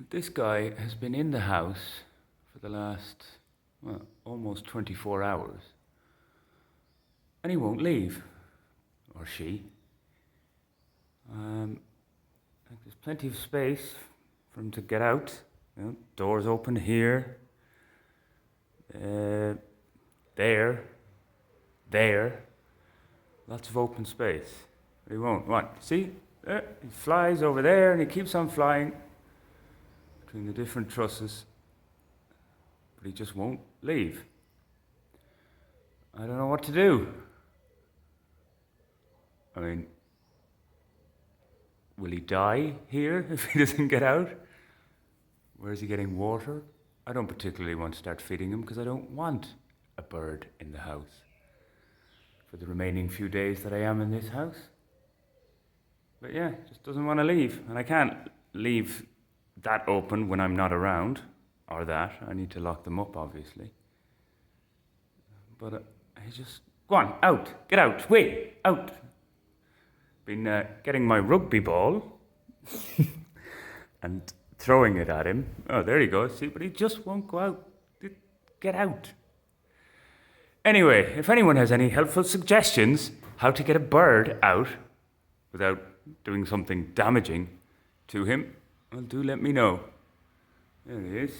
This guy has been in the house for the last, well, almost 24 hours. And he won't leave. Or she. There's plenty of space for him to get out. You know, doors open here. There. Lots of open space. But he won't. What? See? There. He flies over there and he keeps on flying between the different trusses. But he just won't leave. I don't know what to do. I mean, will he die here if he doesn't get out? Where is he getting water? I don't particularly want to start feeding him because I don't want a bird in the house for the remaining few days that I am in this house. But yeah, just doesn't want to leave. And I can't leave that open when I'm not around, or that. I need to lock them up, obviously. But he just, go on, out, get out, wait, out. Been getting my rugby ball and throwing it at him. Oh, there he goes, see, but he just won't go out. Get out. Anyway, if anyone has any helpful suggestions how to get a bird out without doing something damaging to him, well, do let me know. There he is.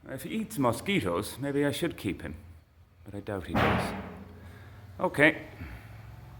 If he eats mosquitoes, maybe I should keep him, but I doubt he does. Okay.